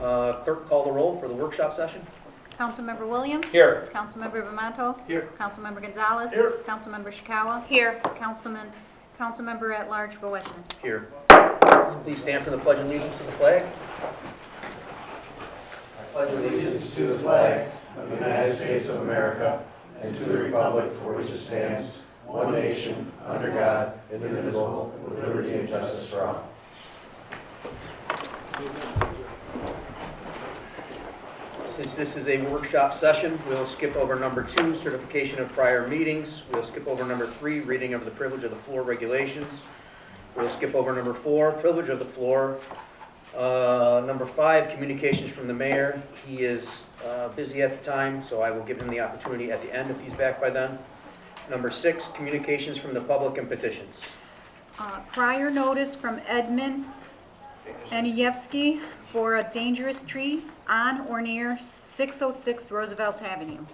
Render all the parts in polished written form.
Clerk, call the roll for the workshop session. Councilmember Williams? Here. Councilmember Bamanto? Here. Councilmember Gonzalez? Here. Councilmember Shikawa? Here. Councilmember at Large Voeshman? Here. Please stand for the pledge of allegiance to the flag. I pledge Allegiance to the flag of the United States of America and to the republic for which it stands, one nation, under God, indivisible, with liberty and justice for all. Since this is a workshop session, we'll skip over number 2, certification of prior meetings. We'll skip over number 3, reading of the privilege of the floor regulations. We'll skip over number 4, privilege of the floor. Number 5, communications from the mayor. He is busy at the time, so I will give him the opportunity at the end if he's back by then. Number 6, communications from the public and petitions. Prior notice from Edmund Anievsky for a dangerous tree on or near 606 Roosevelt Avenue.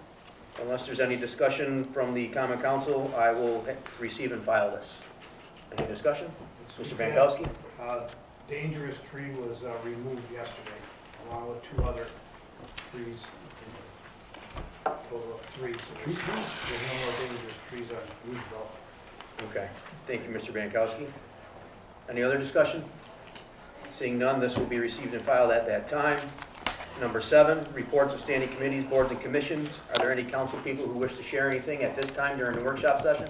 Unless there's any discussion from the common council, I will receive and file this. Any discussion? Mr. Bankowski? Dangerous tree was removed yesterday, along with 2 other trees. Total of 3. So there's no more dangerous trees on Roosevelt. Okay. Thank you, Mr. Bankowski. Any other discussion? Seeing none, this will be received and filed at that time. Number 7, reports of standing committees, boards, and commissions. Are there any council people who wish to share anything at this time during the workshop session?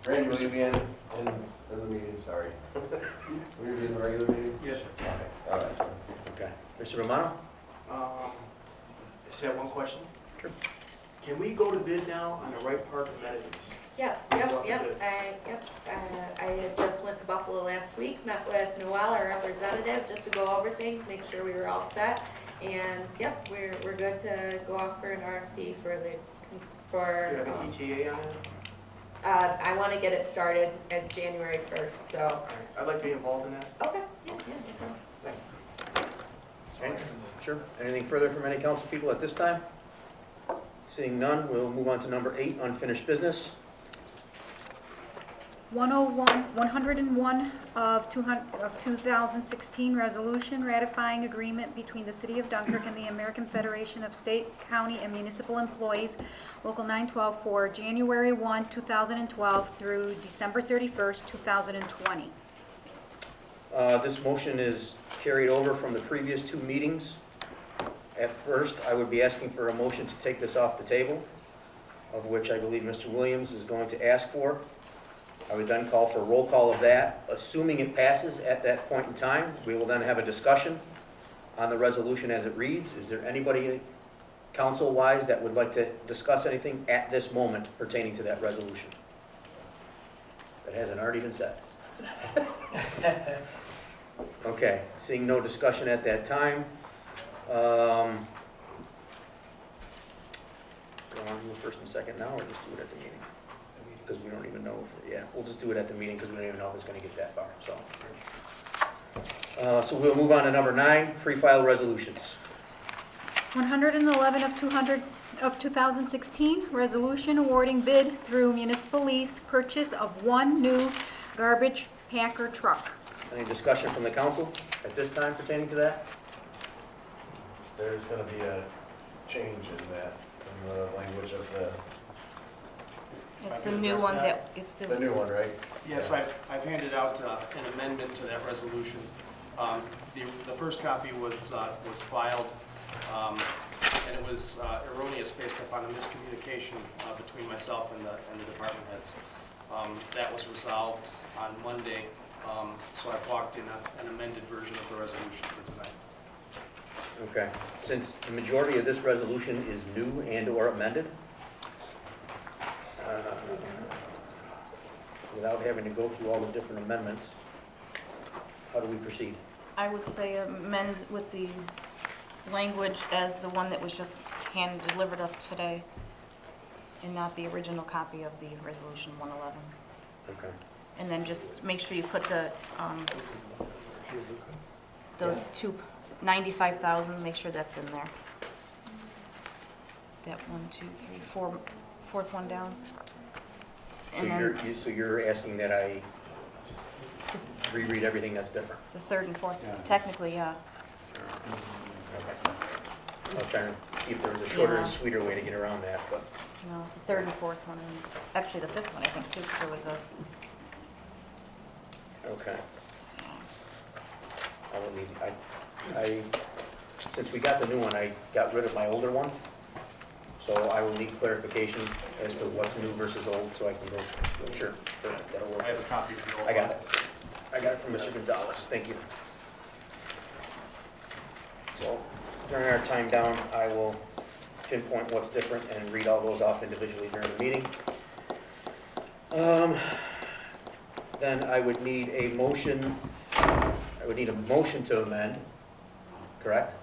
Randy, will you be in the meeting? Sorry. Will you be in the regular meeting? Yes. Okay. All right. Okay. Mr. Romano? Just have one question. Sure. Can we go to bid now on the Wright Park amenities? Yes, I had just went to Buffalo last week, met with Noel, our representative, just to go over things, make sure we were all set. And yep, we're good to go off for an RFP for the, Do you have an ETA on it? I want to get it started at January 1st, so. I'd like to be involved in that. Okay, yeah, no problem. Okay. Sure. Anything further from any council people at this time? Seeing none, we'll move on to number 8, unfinished business. 101 of 2016 resolution ratifying agreement between the City of Dunkirk and the American Federation of State, County, and Municipal Employees, Local 912, for January 1, 2012 through December 31st, 2020. This motion is carried over from the previous 2 meetings. At first, I would be asking for a motion to take this off the table, of which I believe Mr. Williams is going to ask for. I would then call for a roll call of that. Assuming it passes at that point in time, we will then have a discussion on the resolution as it reads. Is there anybody council-wise that would like to discuss anything at this moment pertaining to that resolution? That hasn't already been said. Okay, seeing no discussion at that time. Do I want to move first and second now, or just do it at the meeting? Because we don't even know if, we'll just do it at the meeting because we don't even know if it's going to get that far, so. So we'll move on to number 9, pre-file resolutions. 111 of 2016, resolution awarding bid through municipal lease, purchase of 1 new garbage packer truck. Any discussion from the council at this time pertaining to that? There's going to be a change in that, in the language of the It's the new one that, it's the new one, right? Yes, I've handed out an amendment to that resolution. The first copy was filed, and it was erroneous based upon a miscommunication between myself and the department heads. That was resolved on Monday, so I've walked in an amended version of the resolution for tonight. Okay. Since the majority of this resolution is new and or amended, without having to go through all the different amendments, how do we proceed? I would say amend with the language as the one that was just hand-delivered us today, and not the original copy of the resolution 111. Okay. And then just make sure you put the, those 95,000, make sure that's in there. That 1, 2, 3, 4, fourth one down. So you're asking that I reread everything that's different? The third and fourth, technically, yeah. trying to see if there was a shorter Yeah. and sweeter way to get around that, but, No, the third and fourth one, and actually the fifth one, I think, too, 'cause there was a, okay. I will need, since we got the new one, I got rid of my older one, so I will need clarification as to what's new versus old, so I can go, sure, perfect, that'll work. I have a copy for you. I got it. I got it from Mr. Gonzalez, thank you. So during our time down, I will pinpoint what's different and read all those off individually during the meeting. Then I would need a motion, to amend, correct?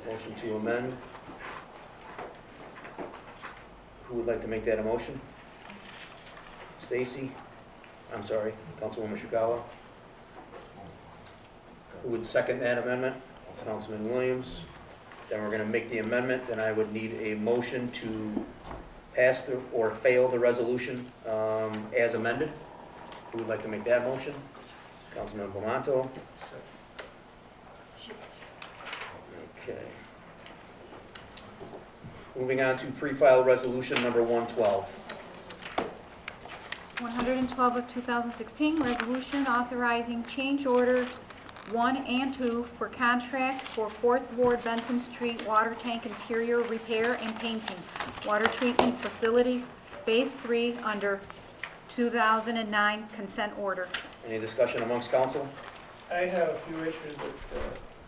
Motion to amend. Who would like to make that a motion? Stacy? I'm sorry, Councilwoman Shugawa. Who would second that amendment? Councilman Williams. Then we're gonna make the amendment, then I would need a motion to pass or fail the resolution as amended. Who would like to make that motion? Councilman Bomanto. Okay. Moving on to pre-file resolution number 112. 112 of 2016, resolution authorizing change orders 1 and 2 for contract for 4th Ward Benton Street water tank interior repair and painting, water treatment facilities, Phase 3 under 2009 consent order. Any discussion amongst council? I have a few issues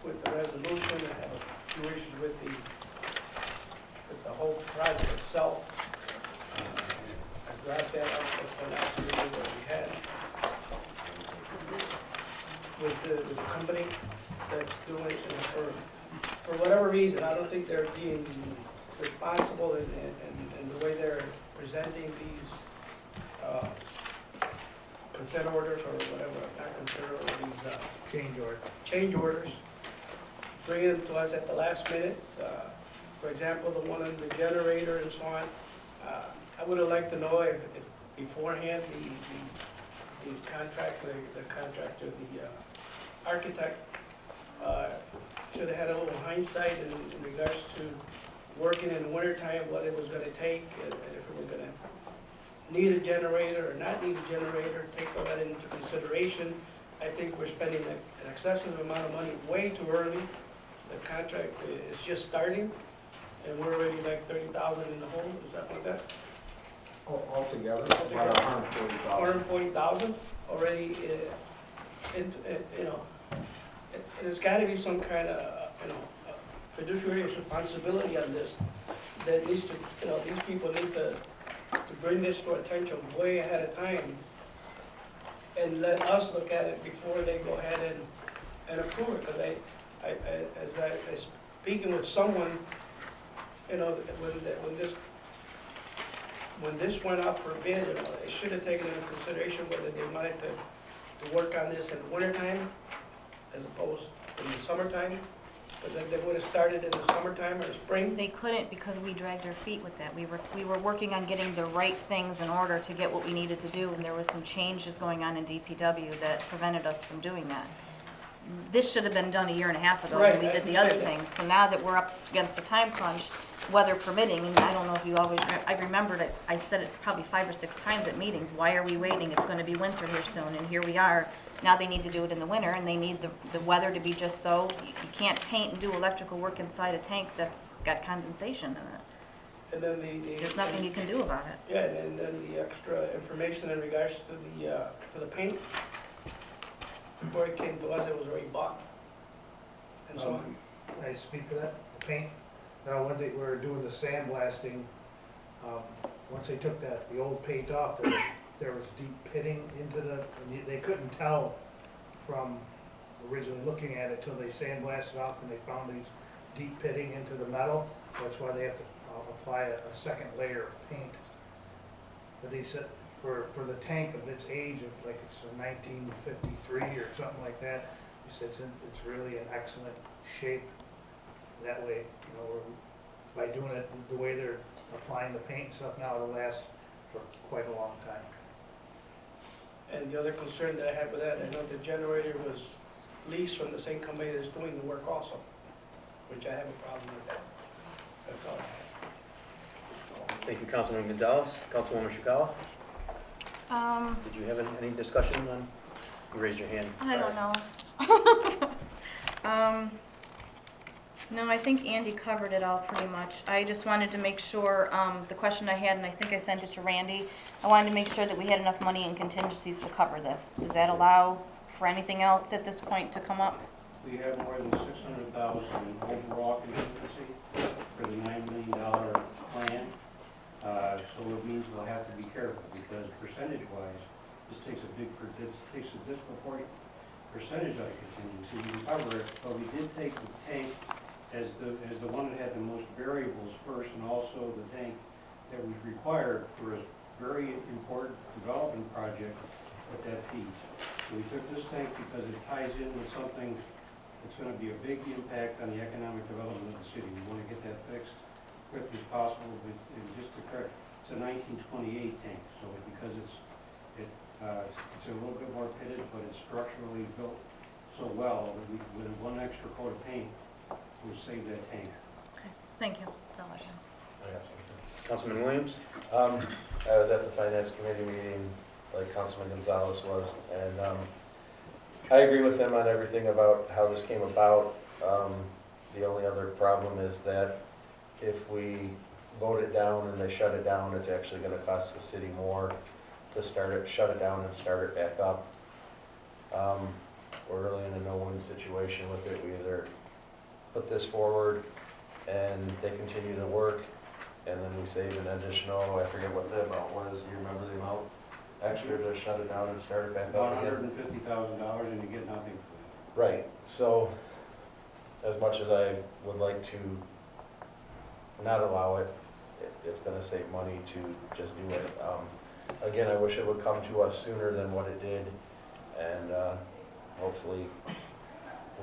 with the resolution. I have a few issues with the whole project itself. I brought that up at the last meeting that we had with the company that's doing it, for whatever reason. I don't think they're being responsible in the way they're presenting these consent orders or whatever, not consent orders, these change orders, bringing them to us at the last minute. For example, the one on the generator and so on. I would have liked to know if beforehand the contractor, the architect, should have had a little hindsight in regards to working in the wintertime, what it was gonna take, and if we were gonna need a generator or not need a generator, take all that into consideration. I think we're spending an excessive amount of money way too early. The contract is just starting, and we're already like 30,000 in the hole, is that like that? Altogether, about 140,000. 140,000 already, there's gotta be some kind of, fiduciary responsibility on this. That needs to, these people need to bring this to attention way ahead of time and let us look at it before they go ahead and approve it. Because as I was speaking with someone, when this went out for bid, they should have taken into consideration whether they wanted to work on this in the wintertime as opposed in the summertime. Because then they would have started in the summertime or spring. they couldn't because we dragged our feet with that. We were working on getting the right things in order to get what we needed to do, and there was some changes going on in DPW that prevented us from doing that. This should have been done a year and a half ago when Right, we I did the other understand things. So now that we're up against a time crunch, weather permitting, and I don't know if you always, I remembered it, I said it probably 5 or 6 times at meetings, why are we waiting? It's gonna be winter here soon, and here we are. Now they need to do it in the winter, and they need the weather to be just so. You can't paint and do electrical work inside a tank that's got condensation in it. And then There's nothing you can do about it. Yeah, and then the extra information in regards to the paint. Before it came to us, it was already bought. And so on. I speak to that, the paint. Now, when they were doing the sandblasting, once they took the old paint off, there was deep pitting into they couldn't tell from originally looking at it till they sandblasted off and they found these deep pitting into the metal. That's why they have to apply a second layer of paint. But they said for the tank of its age, of like it's a 1953 or something like that, he said it's really in excellent shape. That way, by doing it the way they're applying the paint and stuff now, it'll last for quite a long time. And the other concern that I had with that, I know the generator was lease from the same company that's doing the work also, which I have a problem with that. That's all I have. Thank you, Councilman Gonzalez. Councilwoman Chakala, Um, did you have any discussion on, you raised your hand. I don't know. No, I think Andy covered it all pretty much. I just wanted to make sure, the question I had, and I think I sent it to Randy, I wanted to make sure that we had enough money in contingencies to cover this. Does that allow for anything else at this point to come up? We have more than 600,000 in overall contingency for the $9 million plan. So it means we'll have to be careful because percentage-wise, this takes a disproportionate percentage of the contingency. We can cover it, but we did take the tank as the one that had the most variables first, and also the tank that was required for a very important development project at that piece. So we took this tank because it ties in with something that's going to be a big impact on the economic development of the city. We want to get that fixed as quickly as possible. But just to correct, it's a 1928 tank, so because it's a little bit more pitted, but it's structurally built so well that we, with one extra coat of paint, we'll save that tank. Okay, thank you. That's all I have. I got something. Councilman Williams? I was at the finance committee meeting, like Councilman Gonzalez was, and I agree with him on everything about how this came about. The only other problem is that if we vote it down and they shut it down, it's actually gonna cost the city more to shut it down and start it back up. We're really in a no-win situation with it. We either put this forward and they continue to work, and then we save an additional, I forget what the amount was, do you remember the amount? Extra to shut it down and start it back About up again? $150,000 and you get nothing for that. Right, so as much as I would like to not allow it, it's gonna save money to just do it. Again, I wish it would come to us sooner than what it did, and hopefully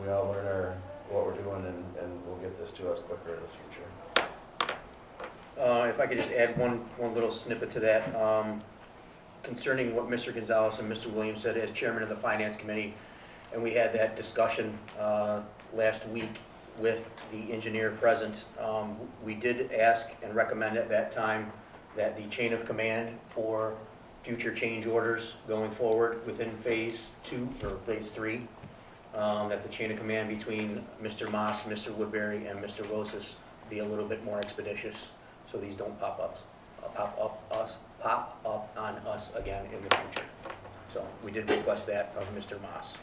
we all learn what we're doing and we'll get this to us quicker in the future. If I could just add one little snippet to that, concerning what Mr. Gonzalez and Mr. Williams said as chairman of the finance committee, and we had that discussion last week with the engineer present. We did ask and recommend at that time that the chain of command for future change orders going forward within phase 2 or phase 3, that the chain of command between Mr. Moss, Mr. Woodbury, and Mr. Rosas be a little bit more expeditious, so these don't pop up on us again in the future. So we did request that of Mr. Moss.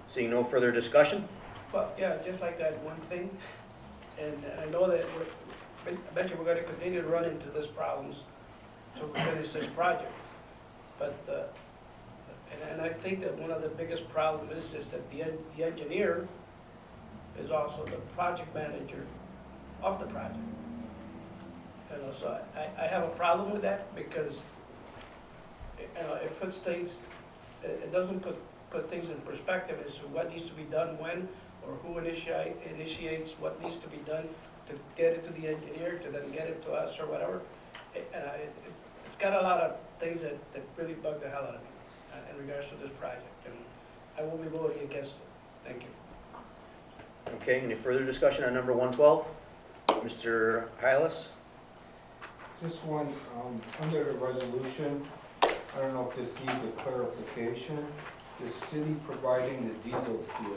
Seeing no further discussion, But, yeah, just like that one thing, and I know that I bet you we're gonna continue to run into these problems to finish this project. But, and I think that one of the biggest problems is just that the engineer is also the project manager of the project. You know, so I have a problem with that because, you know, it puts things, it doesn't put things in perspective as to what needs to be done when, or who initiates what needs to be done to get it to the engineer, to then get it to us or whatever. It's got a lot of things that really bug the hell out of me in regards to this project, and I will be voting against it. Thank you. okay, any further discussion on number 112? Mr. Hylas? Just one, under the resolution, I don't know if this needs a clarification. The city providing the diesel fuel.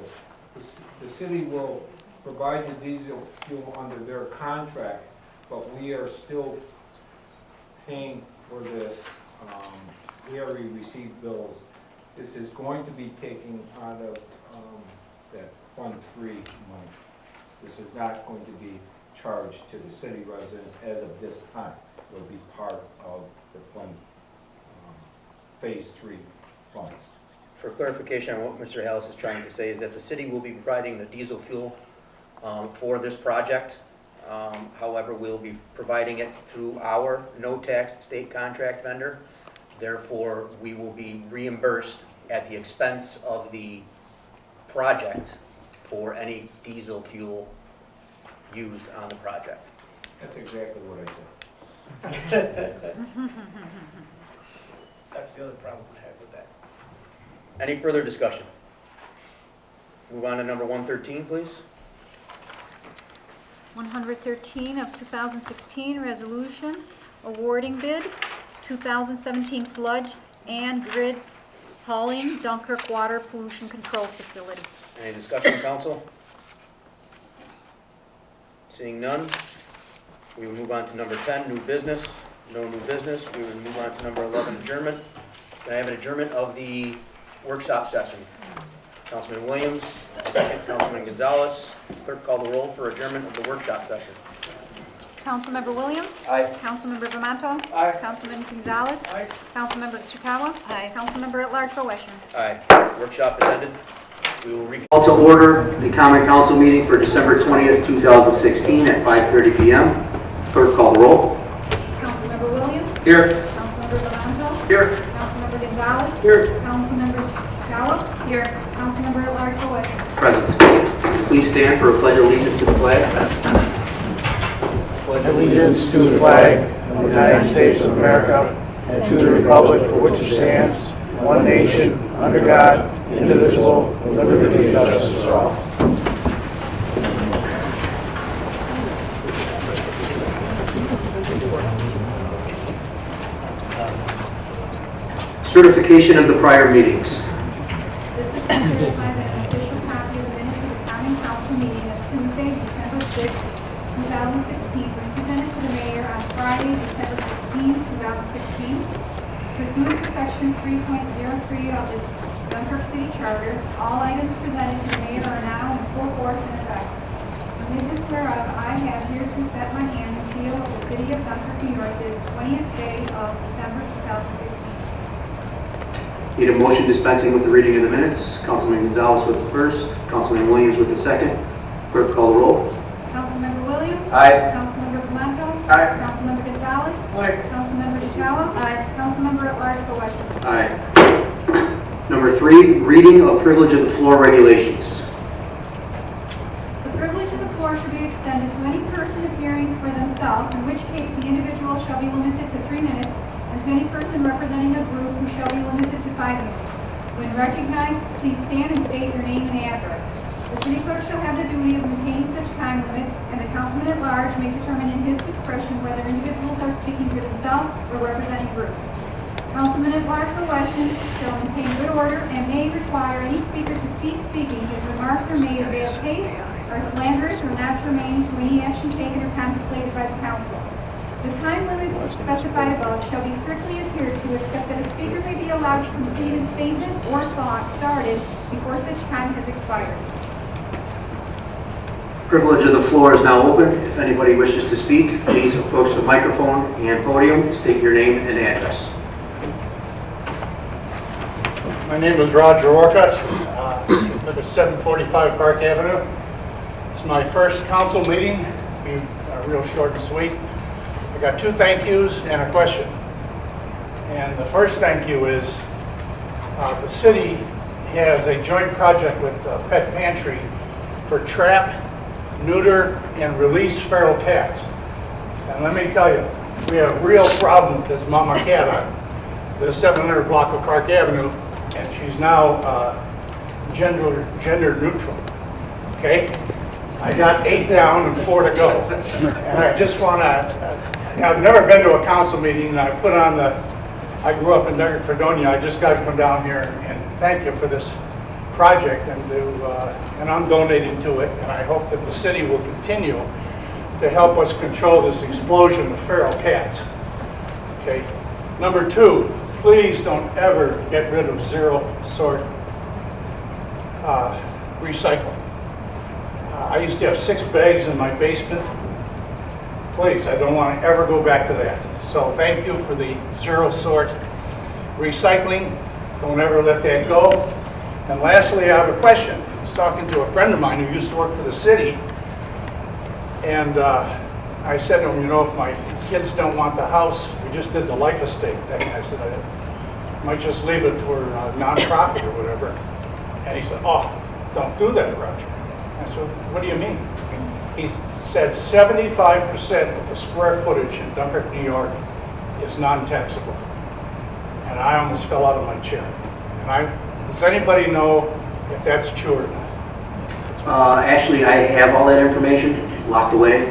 The city will provide the diesel fuel under their contract, but we are still paying for this. We already received bills. This is going to be taken out of that Fund 3 money. This is not going to be charged to the city residents as of this time. It will be part of the fund, Phase 3 funds. For clarification on what Mr. Hylas is trying to say is that the city will be providing the diesel fuel for this project. However, we'll be providing it through our no-tax state contract vendor. Therefore, we will be reimbursed at the expense of the project for any diesel fuel used on the project. That's exactly what I said. That's the other problem I have with that. Any further discussion? Move on to number 113, please. 113 of 2016, resolution awarding bid 2017 sludge and grid hauling Dunkirk Water Pollution Control Facility. Any discussion, council? Seeing none, we will move on to number 10, new business. No new business. We will move on to number 11, adjournment. Can I have an adjournment of the workshop session? Councilman Williams, second. Councilman Gonzalez. Clerk, call the roll for adjournment of the workshop session. Councilmember Williams? Aye. Councilmember Vimanto? Aye. Councilman Gonzalez? Aye. Councilmember Chikawa? Aye. Councilmember at large Bowesh? Aye. Workshop is ended. We will call to order the common council meeting for December 20th, 2016 at 5:30 p.m. Clerk, call the roll. Councilmember Williams? Here. Councilmember Vimanto? Here. Councilmember Gonzalez? Here. Councilmember Chikawa? Here. Councilmember at large Bowesh? Present. Please stand for a pledge of allegiance to the flag. Allegiance to the flag of the United States of America and to the republic for which it stands, one nation, under God, indivisible, with liberty and justice for all. Certification of the prior meetings. This is to certify that an official copy of the minutes of the common council meeting of Tuesday, December 6, 2016 was presented to the mayor on Friday, December 16, 2016. Pursuant to section 3.03 of this Dunkirk City Charter, all items presented to the mayor are now in full force and effect. Amid this whereof, I have hereto set my hand and seal of the city of Dunkirk, New York, this 20th day of December 2016. Need a motion dispensing with the reading of the minutes. Councilman Gonzalez with the first, Councilman Williams with the second. Clerk, call the roll. Councilmember Williams? Aye. Councilmember Vimanto? Aye. Councilmember Gonzalez? Aye. Councilmember Chikawa? Aye. Councilmember at large Bowesh? Aye. Number 3, reading of privilege of the floor regulations. The privilege of the floor should be extended to any person appearing for themselves, in which case the individual shall be limited to 3 minutes, and to any person representing a group who shall be limited to 5 minutes. When recognized, please stand and state your name and address. The city clerk shall have the duty of maintaining such time limits, and the councilman at large may determine in his discretion whether individuals are speaking for themselves or representing groups. Councilman at large Bowesh shall maintain good order and may require any speaker to cease speaking if remarks are made of bad taste, are slanderous, or not germane to any action taken or contemplated by the council. The time limits specified above shall be strictly adhered to, except that a speaker may be allowed to complete a statement or thought started before such time has expired. Privilege of the floor is now open. If anybody wishes to speak, please approach the microphone and podium, state your name and address. My name is Roger Orcutt. I live at 745 Park Avenue. It's my first council meeting. Be real short and sweet. I got 2 thank yous and a question. And the first thank you is the city has a joint project with Pet Pantry for trap, neuter, and release feral cats. And let me tell you, we have a real problem with this mama cat on the 700 block of Park Avenue, and she's now gender neutral. Okay? I got 8 down and 4 to go. And I just want to, I've never been to a council meeting, and I put on I grew up in Dunkirk, Fredonia. I just got to come down here and thank you for this project, and I'm donating to it, and I hope that the city will continue to help us control this explosion of feral cats. Okay. Number 2, please don't ever get rid of zero-sort recycling. I used to have 6 bags in my basement. Please, I don't want to ever go back to that. So thank you for the zero-sort recycling. Don't ever let that go. And lastly, I have a question. I was talking to a friend of mine who used to work for the city, and I said to him, you know, if my kids don't want the house, we just did the life estate thing. I said, I might just leave it for a nonprofit or whatever. And he said, oh, don't do that, Roger. I said, what do you mean? He said 75% of the square footage in Dunkirk, New York is non-taxable. And I almost fell out of my chair. And I Does anybody know if that's true or not? Actually, I have all that information locked away.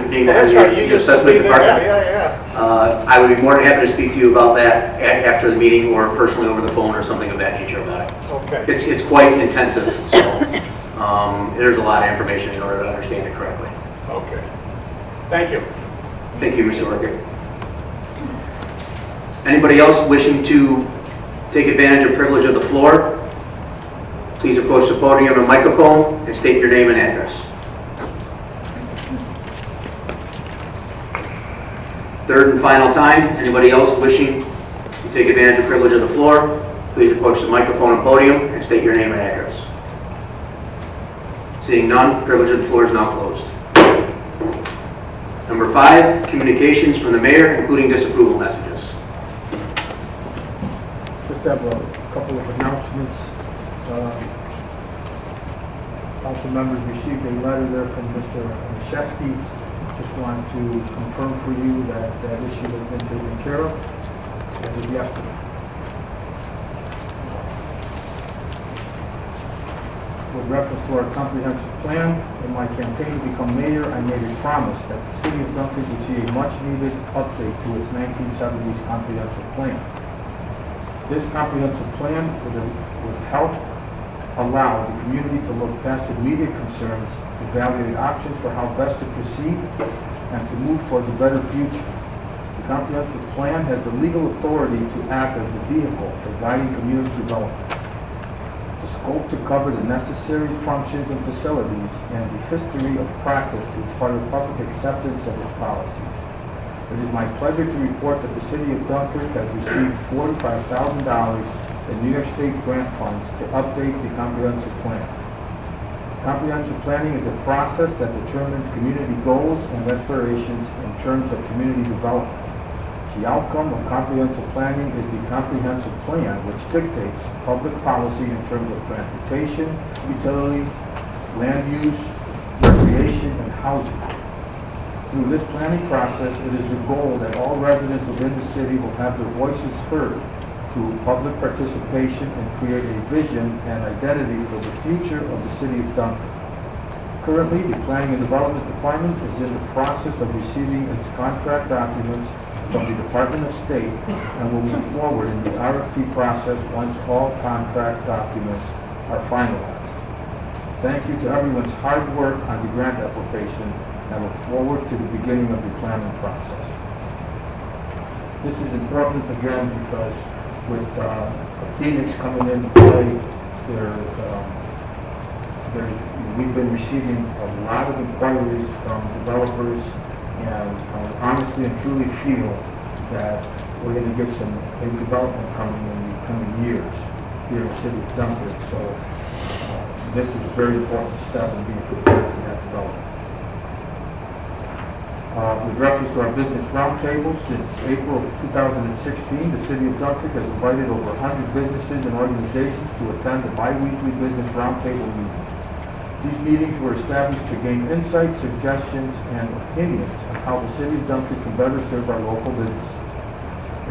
Being the head That's of right, the you used to be assessment there, department. yeah. I would be more than happy to speak to you about that after the meeting or personally over the phone or something of that nature about it. Okay. It's quite intensive, so there's a lot of information in order to understand it correctly. Okay. Thank you. Thank you, Mr. Worker. Anybody else wishing to take advantage of privilege of the floor, please approach the podium and microphone and state your name and address. Third and final time, anybody else wishing to take advantage of privilege of the floor, please approach the microphone and podium and state your name and address. Seeing none, privilege of the floor is now closed. Number 5, communications from the mayor, including disapproval messages. Just have a couple of announcements. Council members received a letter there from Mr. Machewski. Just want to confirm for you that that issue has been taken care of as of yesterday. With reference to our comprehensive plan, in my campaign to become mayor, I made a promise that the city of Dunkirk would see a much-needed update to its 1970s comprehensive plan. This comprehensive plan would help allow the community to look past immediate concerns, evaluate options for how best to proceed, and to move towards a better future. The comprehensive plan has the legal authority to act as the vehicle for guiding community development. The scope to cover the necessary functions and facilities and the history of practice to inspire public acceptance of its policies. It is my pleasure to report that the city of Dunkirk has received $45,000 in New York State grant funds to update the comprehensive plan. Comprehensive planning is a process that determines community goals and aspirations in terms of community development. The outcome of comprehensive planning is the comprehensive plan, which dictates public policy in terms of transportation, utilities, land use, recreation, and housing. Through this planning process, it is the goal that all residents within the city will have their voices heard through public participation and create a vision and identity for the future of the city of Dunkirk. Currently, the Planning and Development Department is in the process of receiving its contract documents from the Department of State and will move forward in the RFP process once all contract documents are finalized. Thank you to everyone's hard work on the grant application, and look forward to the beginning of the planning process. This is important again because with Phoenix coming into play, we've been receiving a lot of inquiries from developers, and I honestly and truly feel that we're going to get some big development coming in the coming years here in the city of Dunkirk. So this is a very important step in being prepared for that development. With reference to our business roundtable, since April of 2016, the city of Dunkirk has invited over 100 businesses and organizations to attend the bi-weekly business roundtable meeting. These meetings were established to gain insights, suggestions, and opinions on how the city of Dunkirk can better serve our local businesses.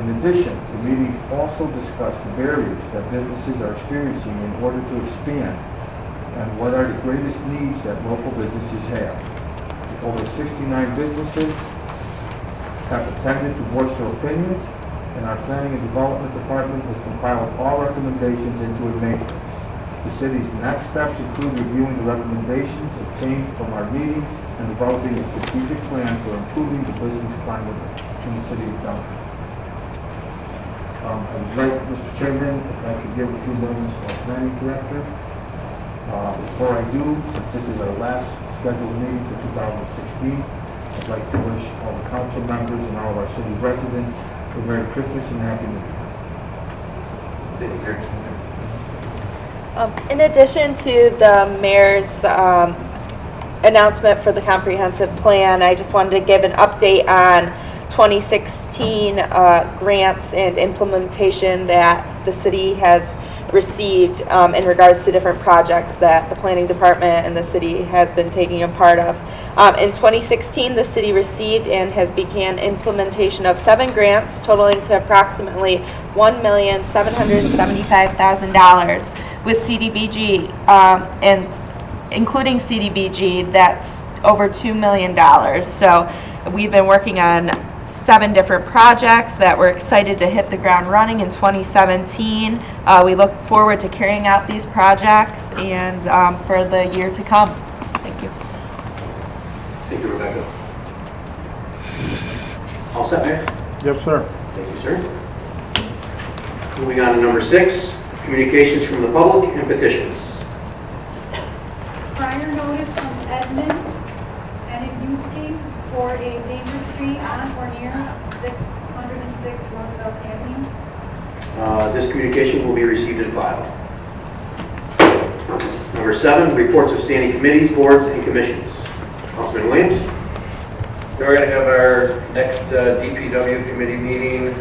In addition, the meetings also discuss the barriers that businesses are experiencing in order to expand and what are the greatest needs that local businesses have. Over 69 businesses have attended to voice their opinions, and our Planning and Development Department has compiled all recommendations into a matrix. The city's next steps include reviewing the recommendations obtained from our meetings and developing a strategic plan for improving the business climate in the city of Dunkirk. I would like, Mr. Chairman, if I could give a few moments to our planning director. Before I do, since this is our last scheduled meeting for 2016, I'd like to wish all the council members and all of our city residents a Merry Christmas and Happy New Year. Thank you. In addition to the mayor's announcement for the comprehensive plan, I just wanted to give an update on 2016 grants and implementation that the city has received in regards to different projects that the planning department and the city has been taking a part of. In 2016, the city received and has began implementation of 7 grants totaling to approximately $1,775,000 with CDBG, and including CDBG, that's over $2 million. So we've been working on 7 different projects that we're excited to hit the ground running in 2017. We look forward to carrying out these projects and for the year to come. Thank you. Thank you, Rebecca. All set, Mayor? Yes, sir. Thank you, sir. Moving on to number 6, communications from the public and petitions. Prior notice from Edmund Anibuski for a dangerous tree on or near 606 Roosevelt Avenue. This communication will be received and filed. Number 7, reports of standing committees, boards, and commissions. Councilman Williams. We're going to have our next DPW committee meeting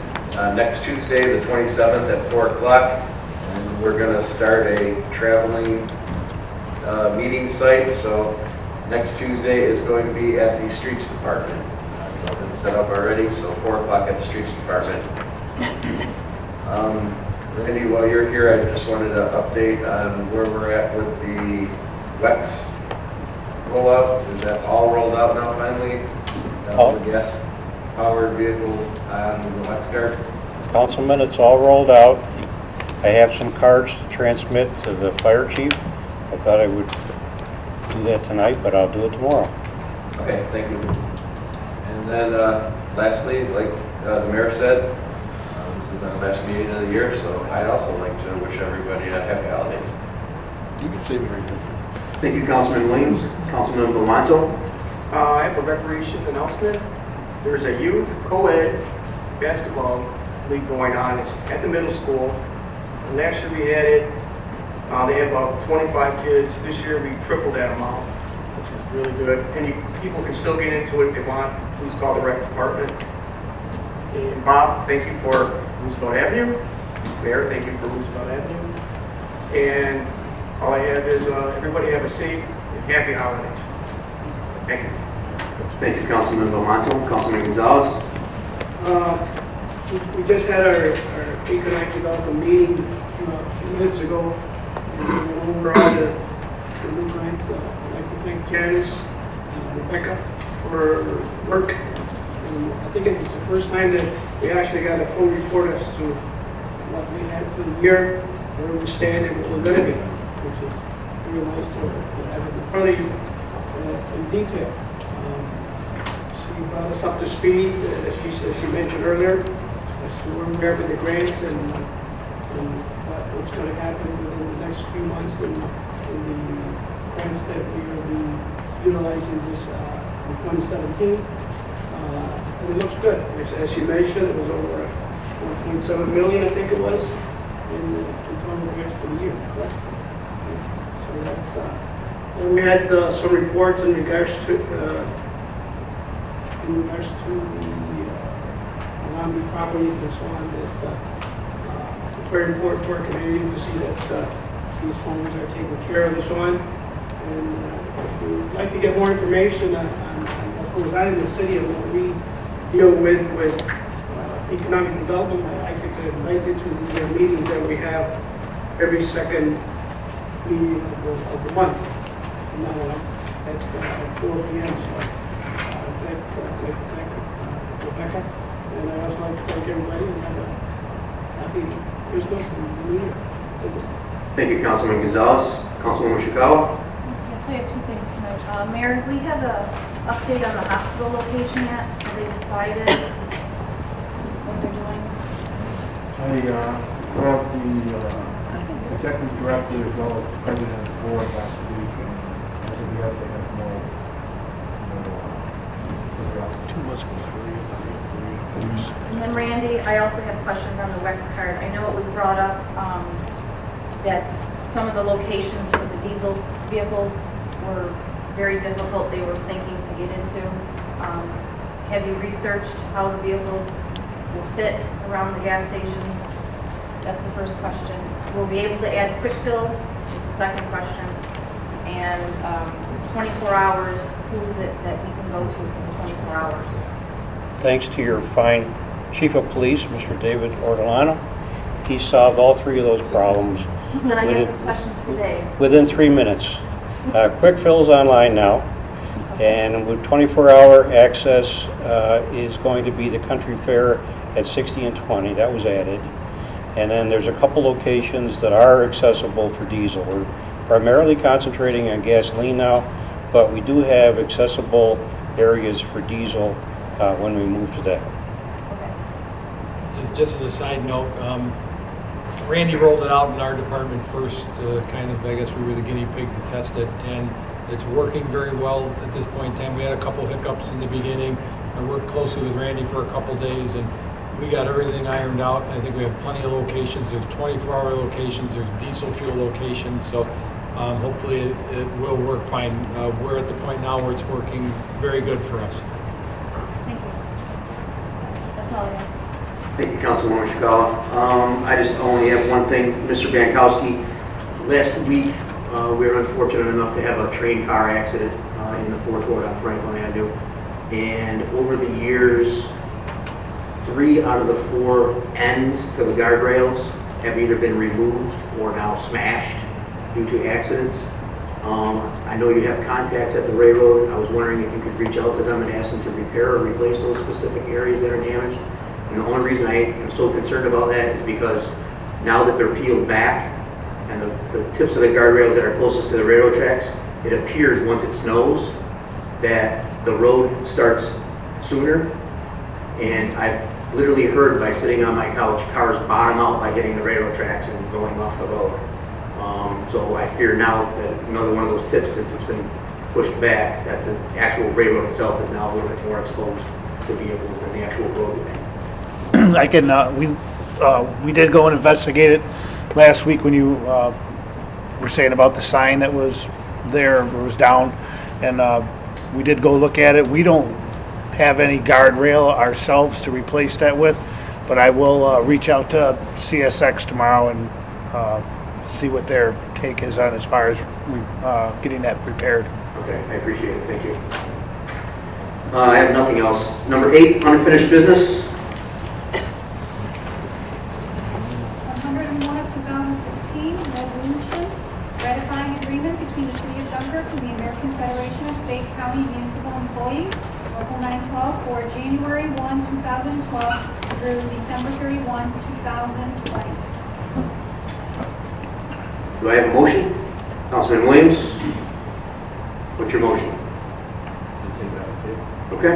next Tuesday, the 27th at 4 o'clock. And we're going to start a traveling meeting site. So next Tuesday is going to be at the Streets Department. It's been set up already, so 4 o'clock at the Streets Department. Randy, while you're here, I just wanted to update on where we're at with the WEX rollout. Is that all rolled out now finally? All the gas-powered vehicles on the WEX card? Councilman, it's all rolled out. I have some cards to transmit to the fire chief. I thought I would do that tonight, but I'll do it tomorrow. Okay, thank you. And then lastly, like the mayor said, this is the last meeting of the year, so I'd also like to wish everybody a happy holidays. You can say Merry Christmas. Thank you, Councilman Williams. Councilman Belmonto. I have a recreation announcement. There's a youth co-ed basketball league going on. It's at the middle school. Last year we had it. They had about 25 kids. This year we tripled that amount, which is really good. Any people can still get into it if they want. Please call the rec department. And Bob, thank you for Roosevelt Avenue. Mayor, thank you for Roosevelt Avenue. And all I have is everybody have a safe and happy holidays. Thank you. Thank you, Councilman Belmonto. Councilman Gonzalez. We just had our economic development meeting a few minutes ago. And we went over all the new grants. I'd like to thank Janice and Rebecca for work. And I think it was the first time that we actually got a full report as to what we had for the year, where we stand, and what we're going to be, which is really nice to have it in front of you in detail. She brought us up to speed, as she mentioned earlier, as to where we are with the grants and what's going to happen within the next few months in the grants that we will be utilizing this in 2017. And it looks good. As she mentioned, it was over 1.7 million, I think it was, in total grants for the year. Correct? So that's. And we had some reports in regards to the Alameda properties and so on that it's very important to our community to see that these homes are taken care of and so on. And if you'd like to get more information on what goes on in the city and what we deal with economic development, I could invite you to the meetings that we have every second meeting of the month. At 4 p.m. So I'd like to thank Rebecca, and I'd also like to thank everybody and have a happy Christmas and New Year. Thank you, Councilman Gonzalez. Councilwoman Shikawa. Yes, I have 2 things tonight. Mayor, do we have an update on the hospital location yet? Have they decided what they're doing? I brought the executive director as well as the president of the board last week, and I said we have to have more figure out. Too much Korea. And then Randy, I also have questions on the WEX card. I know it was brought up that some of the locations for the diesel vehicles were very difficult, they were thinking to get into. Have you researched how the vehicles will fit around the gas stations? That's the first question. we'll be able to add quick fill, is the second question. And 24 hours, who is it that we can go to for the 24 hours? Thanks to your fine Chief of Police, Mr. David Ortolano, he solved all three of those problems Then I guess this question's for Dave. within 3 minutes. Quick Fill's online now, and with 24-hour access is going to be the country fair at 60 and 20. That was added. And then there's a couple locations that are accessible for diesel. We're primarily concentrating on gasoline now, but we do have accessible areas for diesel when we move to that. Just as a side note, Randy rolled it out in our department first, kind of, I guess we were the guinea pig to test it, and it's working very well at this point in time. We had a couple hiccups in the beginning. I worked closely with Randy for a couple days, and we got everything ironed out. I think we have plenty of locations. There's 24-hour locations, there's diesel fuel locations, so hopefully it will work fine. We're at the point now where it's working very good for us. Thank you. That's all I have. Thank you, Councilwoman Chikala. I just only have one thing, Mr. Bankowski. Last week, we were unfortunate enough to have a train car accident in the Fourth Ward on Franklin Avenue. And over the years, 3 out of the 4 ends to the guardrails have either been removed or now smashed due to accidents. I know you have contacts at the railroad. I was wondering if you could reach out to them and ask them to repair or replace those specific areas that are damaged. And the only reason I am so concerned about that is because now that they're peeled back and the tips of the guardrails that are closest to the railroad tracks, it appears once it snows that the road starts sooner. And I've literally heard by sitting on my couch, cars bottom out by hitting the railroad tracks and going off the road. So I fear now that another one of those tips, since it's been pushed back, that the actual railroad itself is now a little bit more exposed to vehicles than the actual roadway. I can, we did go and investigate it last week when you were saying about the sign that was there, or was down, and we did go look at it. We don't have any guardrail ourselves to replace that with, but I will reach out to CSX tomorrow and see what their take is on as far as getting that prepared. Okay, I appreciate it, thank you. I have nothing else. Number 8, unfinished business. 101 of 2016, resolution ratifying agreement between the City of Dunkirk and the American Federation of State, County, and Municipal Employees, Local 912, for January 1, 2012 through December 31, 2020. Do I have a motion? Councilman Williams, what's your motion? Okay.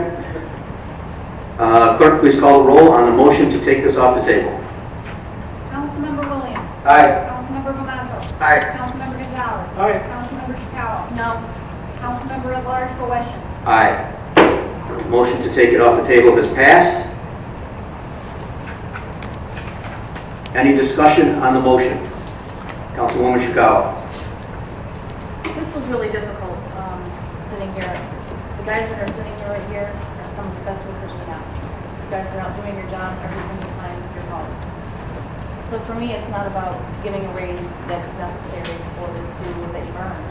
Clerk, please call the roll on the motion to take this off the table. Councilmember Williams. Aye. Councilmember Bamanto. Aye. Councilmember Gonzalez. Aye. Councilmember Chikala. No. Councilmember at large Bowesh. Aye. Motion to take it off the table has passed. Any discussion on the motion? Councilwoman Chikala. This was really difficult, sitting here. The guys that are sitting here right here are some of the best workers we have. You guys are out doing your job every single time you're home. So for me, it's not about giving a raise that's necessary or that's due that you've earned.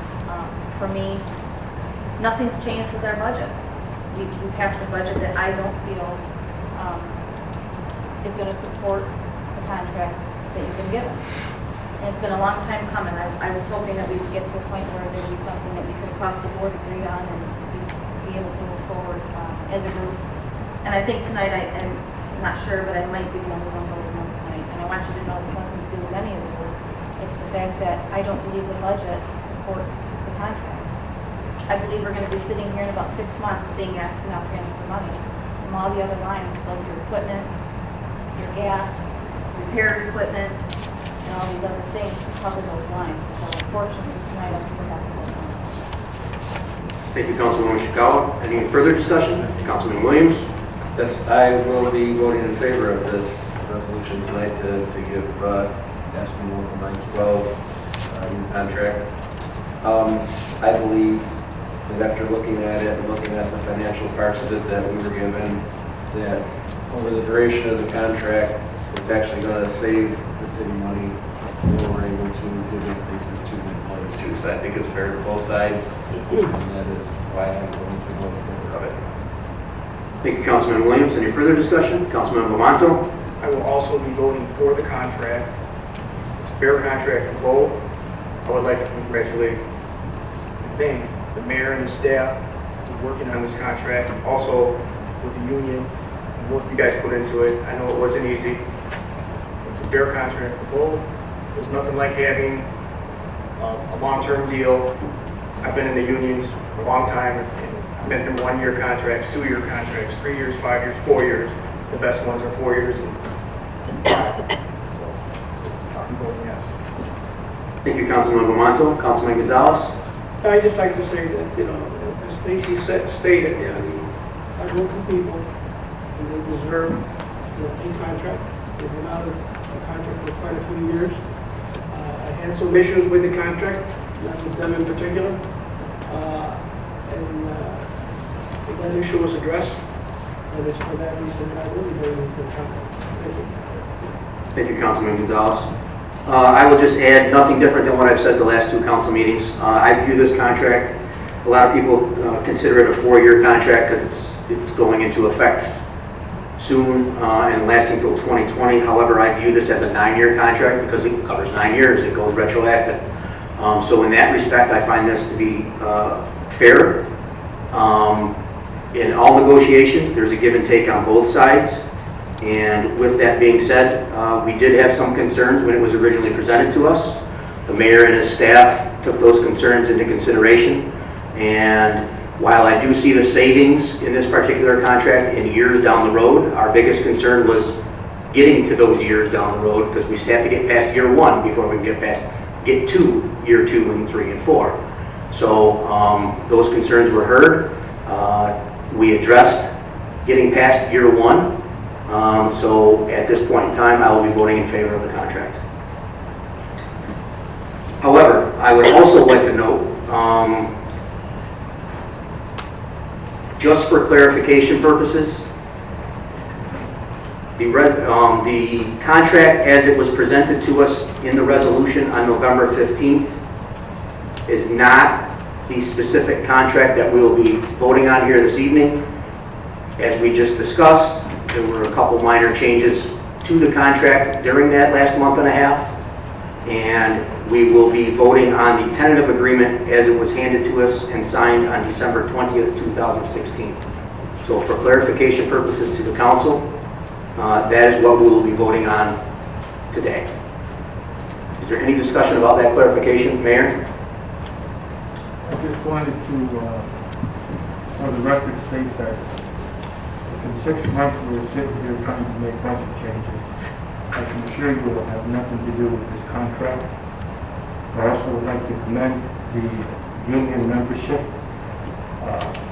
For me, nothing's changed with our budget. We passed a budget that I don't feel is going to support the contract that you've been given. And it's been a long time coming. I was hoping that we would get to a point where there would be something that we could across the board agree on and be able to move forward as a group. And I think tonight, I'm not sure, but I might be the only one voting on tonight. And I want you to know it's nothing to do with any of the group. It's the fact that I don't believe the budget supports the contract. I believe we're going to be sitting here in about 6 months being asked to now transfer money from all the other lines, like your equipment, your gas, repair equipment, and all these other things to cover those lines. So unfortunately, tonight I still have to vote on it. Thank you, Councilwoman Chikala. Any further discussion? Councilman Williams? Yes, I will be voting in favor of this resolution tonight to give asking Local 912 new contract. I believe that after looking at it and looking at the financial parts of it that we were given, that over the duration of the contract, it's actually going to save the city money we were able to give increases to the employees too. So I think it's fair to both sides, and that is why I'm going to vote in favor of it. Thank you, Councilman Williams. Any further discussion? Councilman Bamanto? I will also be voting for the contract. It's a fair contract for both. I would like to congratulate and thank the mayor and the staff for working on this contract, also with the union, the work you guys put into it. I know it wasn't easy. It's a fair contract for both. There's nothing like having a long-term deal. I've been in the unions for a long time, and I've been through 1-year contracts, 2-year contracts, 3 years, 5 years, 4 years. The best ones are 4 years. So, I'm voting yes. Thank you, Councilman Bamanto. Councilman Gonzalez? I'd just like to say that, as Stacy stated, hardworking people, and they deserve, a contract. They've been out of a contract for quite a few years. I had some issues with the contract, not with them in particular, and that issue was addressed, and it's for that reason that I will be voting for the contract. Thank you. Thank you, Councilman Gonzalez. I will just add nothing different than what I've said the last 2 council meetings. I view this contract, a lot of people consider it a 4-year contract because it's going into effect soon and lasting till 2020. However, I view this as a 9-year contract because it covers 9 years. It goes retroactive. So in that respect, I find this to be fair. In all negotiations, there's a give and take on both sides. And with that being said, we did have some concerns when it was originally presented to us. The mayor and his staff took those concerns into consideration. And while I do see the savings in this particular contract in years down the road, our biggest concern was getting to those years down the road because we have to get past year 1 before we can get to year 2 and 3 and 4. So those concerns were heard. We addressed getting past year 1. So at this point in time, I will be voting in favor of the contract. However, I would also like to note, just for clarification purposes, the contract as it was presented to us in the resolution on November 15th is not the specific contract that we will be voting on here this evening. As we just discussed, there were a couple minor changes to the contract during that last month and a half, and we will be voting on the tentative agreement as it was handed to us and signed on December 20th, 2016. So for clarification purposes to the council, that is what we will be voting on today. Is there any discussion about that clarification, Mayor? I just wanted to, for the record, state that in 6 months we were sitting here trying to make budget changes. I can assure you it will have nothing to do with this contract. I also would like to commend the union membership.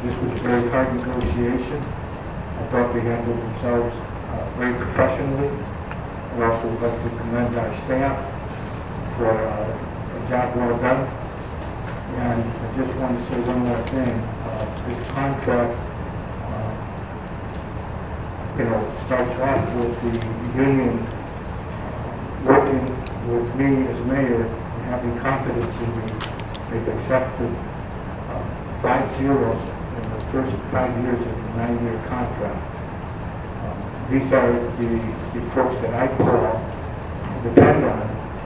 This was a very hard negotiation. I thought they handled themselves very professionally. I also would like to commend our staff for a job well done. And I just want to say one more thing. This contract, starts off with the union working with me as mayor and having confidence in me. They've accepted 5 zeros in the first 5 years of the 9-year contract. These are the folks that I call and depend on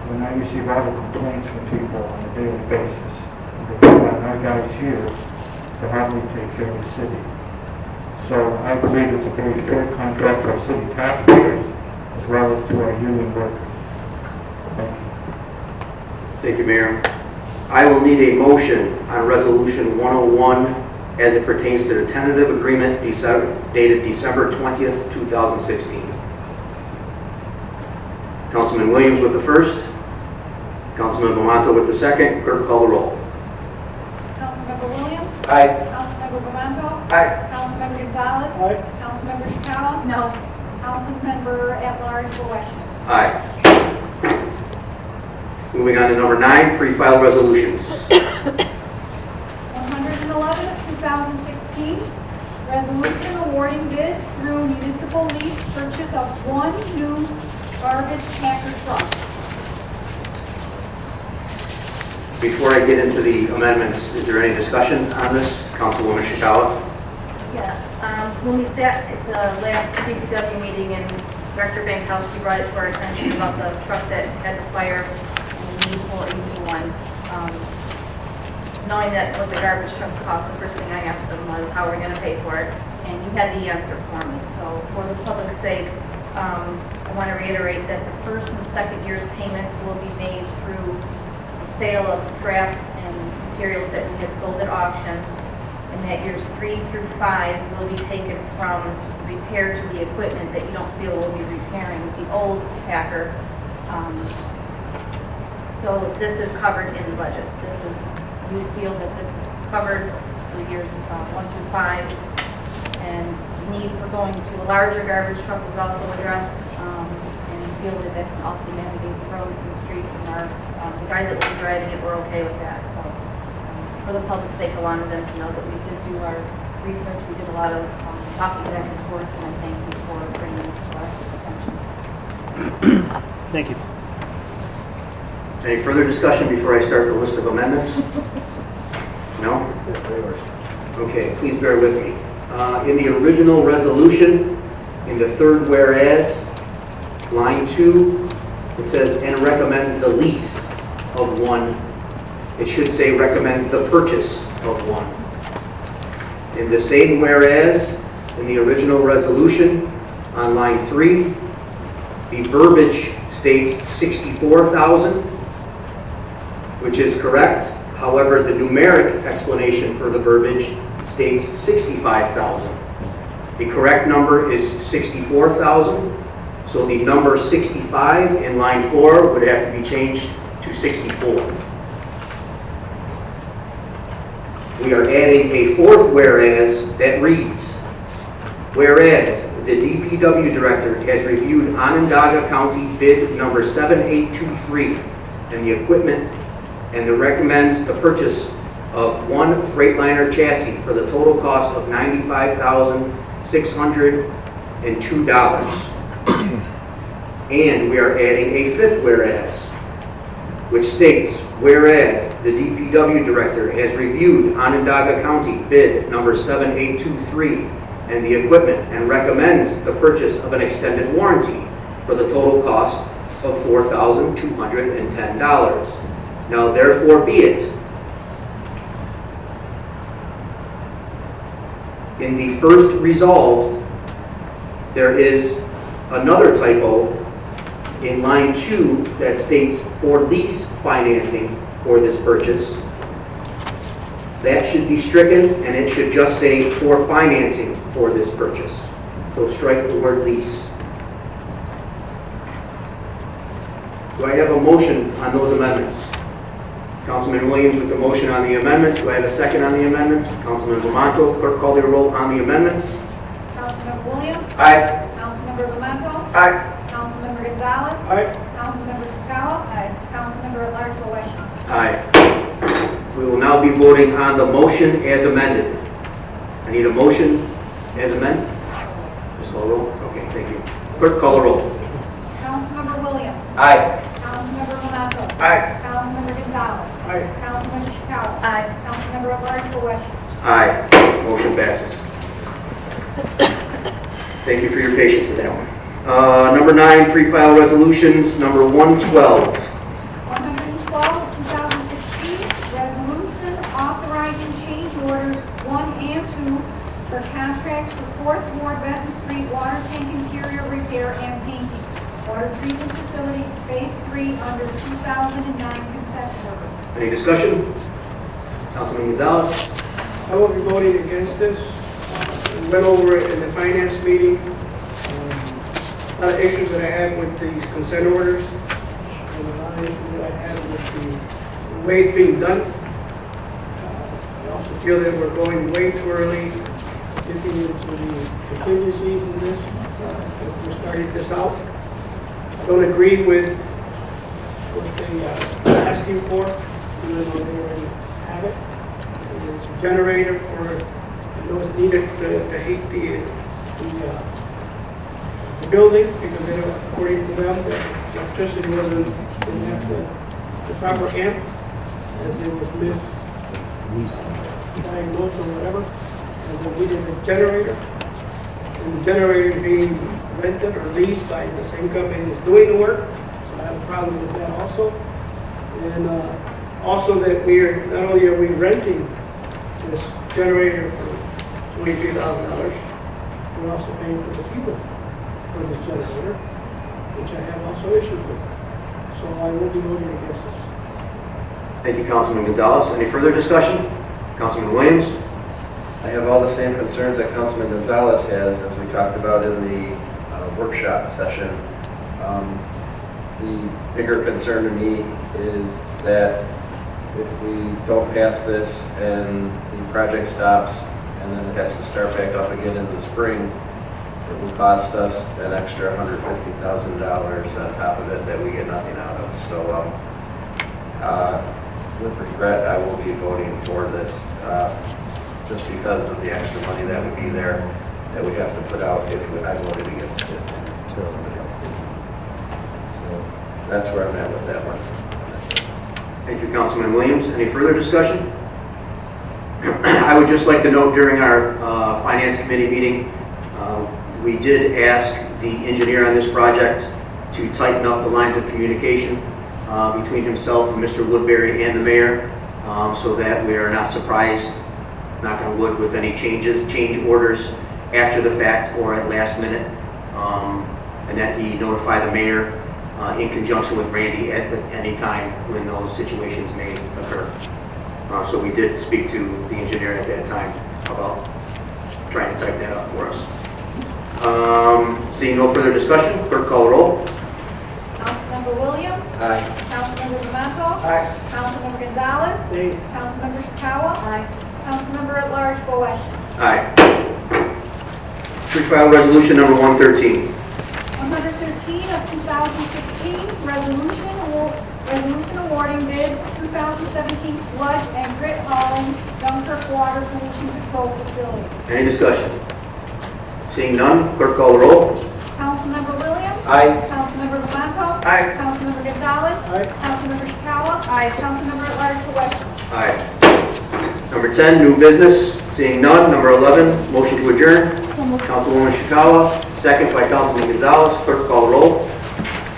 when I receive all the complaints from people on a daily basis. And depend on our guys here to help me take care of the city. So I believe it's a very fair contract for our city taxpayers as well as to our union workers. Thank you. Thank you, Mayor. I will need a motion on Resolution 101 as it pertains to the tentative agreement dated December 20th, 2016. Councilman Williams with the first. Councilman Bamanto with the second. Clerk, call the roll. Councilmember Williams? Aye. Councilmember Bamanto? Aye. Councilmember Gonzalez? Aye. Councilmember Chacao? No. Councilmember at-large Bowesh? Aye. Moving on to number 9, pre-filed resolutions. 111 of 2016, resolution awarding bid through municipal lease purchase of 1 new garbage packer truck. Before I get into the amendments, is there any discussion on this? Councilwoman Shikawa? Yeah, when we sat at the last DPW meeting and Director Bankowski brought it to our attention about the truck that had the fire and the need for a new one. Knowing that what the garbage trucks cost, the first thing I asked them was how we're gonna pay for it, and you had the answer for me. So for the public's sake, I want to reiterate that the first and second year's payments will be made through the sale of scrap and materials that we had sold at auction, and that years 3 through 5 will be taken from repair to the equipment that you don't feel will be repairing the old Packer. So this is covered in the budget. This is, you feel that this is covered for years 1 through 5, and need for going to a larger garbage truck was also addressed, and you feel that that can also navigate the roads and streets, and the guys that will be driving it were okay with that. So for the public's sake, I wanted them to know that we did do our research. We did a lot of talking back and forth, and I thank you for bringing this to our attention. Thank you. Any further discussion before I start the list of amendments? No? Okay, please bear with me. In the original resolution, in the third whereas, line 2, it says, and recommends the lease of one. It should say recommends the purchase of one. In the same whereas, in the original resolution, on line 3, the verbiage states 64,000, which is correct. However, the numeric explanation for the verbiage states 65,000. The correct number is 64,000, so the number 65 in line 4 would have to be changed to 64. We are adding a fourth whereas that reads, whereas the DPW director has reviewed Onondaga County bid number 7823 and the equipment and recommends the purchase of one Freightliner chassis for the total cost of $95,602. And we are adding a fifth whereas, which states, whereas the DPW director has reviewed Onondaga County bid number 7823 and the equipment and recommends the purchase of an extended warranty for the total cost of $4,210. Now therefore be it. In the first resolve, there is another typo in line 2 that states for lease financing for this purchase. That should be stricken, and it should just say for financing for this purchase. So strike the word lease. Do I have a motion on those amendments? Councilman Williams with the motion on the amendments. Do I have a second on the amendments? Councilman Vermonto, clerk call the roll on the amendments. Councilmember Williams? Aye. Councilmember Vermonto? Aye. Councilmember Gonzalez? Aye. Councilmember Chakala? Aye. Councilmember at-large Waleshna? Aye. We will now be voting on the motion as amended. I need a motion as amended. Just call the roll. Okay, thank you. Clerk call the roll. Councilmember Williams? Aye. Councilmember Vermonto? Aye. Councilmember Gonzalez? Aye. Councilmember Chakala? Aye. Councilmember at-large Waleshna? Aye. Motion passes. Thank you for your patience with that one. Number 9, pre-file resolutions, number 112. 112 of 2016, resolution authorizing change orders 1 and 2 for contracts for 4th Ward Benton Street water tank interior repair and painting. Water treatment facilities, phase 3 under 2009 consent order. Any discussion? Councilman Gonzalez? I will be voting against this. We went over it in the finance meeting. A lot of issues that I have with these consent orders, and a lot of issues that I have with the way it's being done. I also feel that we're going way too early, getting into the contingencies in this. If we started this out, I don't agree with what they are asking for, even though they already have it. It's a generator for, I know it's needed to heat the building, because they don't, according to them, the electricity didn't have the proper amp. as it was misdiagnosed or whatever. And then we did a generator, and the generator being rented or leased by the same company that's doing the work, so I have a problem with that also. And also that not only are we renting this generator for $23,000, we're also paying for the fuel for this generator, which I have also issues with. So I will be voting against this. Thank you, Councilman Gonzalez. Any further discussion? Councilman Williams? I have all the same concerns that Councilman Gonzalez has, as we talked about in the workshop session. The bigger concern to me is that if we don't pass this and the project stops and then it has to start back up again in the spring, it will cost us an extra $150,000 on top of it that we get nothing out of. So with regret, I will be voting for this just because of the extra money that would be there that we have to put out if I voted against it. Somebody else did. So that's where I'm at with that one. Thank you, Councilman Williams. Any further discussion? I would just like to note during our Finance Committee meeting, we did ask the engineer on this project to tighten up the lines of communication between himself and Mr. Woodbury and the mayor, so that we are not surprised, knock on wood, with any change orders after the fact or at last minute, and that he notify the mayor in conjunction with Randy at any time when those situations may occur. So we did speak to the engineer at that time about trying to type that up for us. Seeing no further discussion, clerk call the roll. Councilmember Williams? Aye. Councilmember Demanto? Aye. Councilmember Gonzalez? Aye. Councilmember Chakawa? Aye. Councilmember at large Boesch? Aye. Pre-filed resolution number 113. 113 of 2016, resolution awarding bid 2017 sludge and grit hauling Dunkirk Water Pollution Control Facility. Any discussion? Seeing none, clerk call the roll. Councilmember Williams? Aye. Councilmember Demanto? Aye. Councilmember Gonzalez? Aye. Councilmember Chakawa? Aye. Councilmember at large Boesch? Aye. Number 10, new business. Seeing none. Number 11, motion to adjourn. Councilwoman Chakawa, second by Councilman Gonzalez. Clerk call the roll.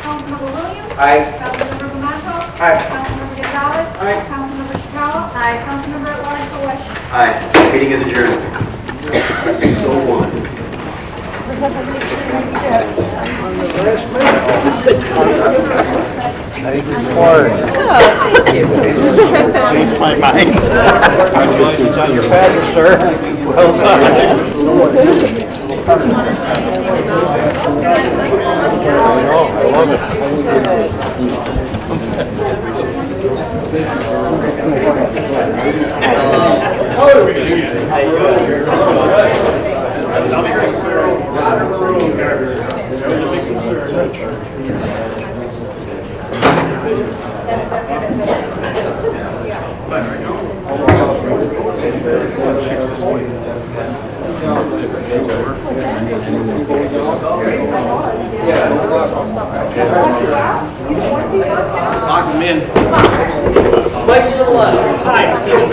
Councilmember Williams? Aye. Councilmember Demanto? Aye. Councilmember Gonzalez? Aye. Councilmember Chakawa? Aye. Councilmember at large Boesch? Aye. Meeting is adjourned. 6:01. Changed my mind. Congratulations on your pageant, sir. Well done. I love it. Lock them in. Legs to the left. Hi, Steve.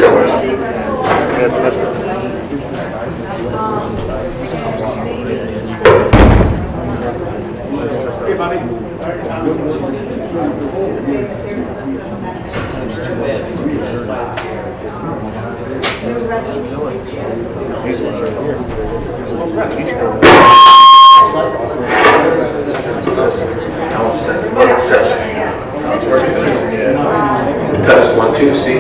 Hey, buddy. Test 1, 2, see.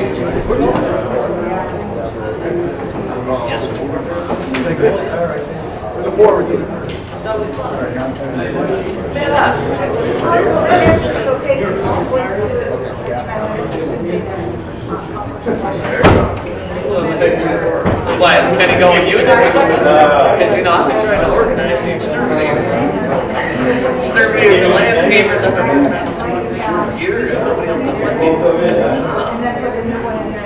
Why, is Kenny going you? Because you know, I've been trying to organize the exterminators. Exterminating the landscapers I've been working on for years. Nobody else does like me. And then put a new one in there.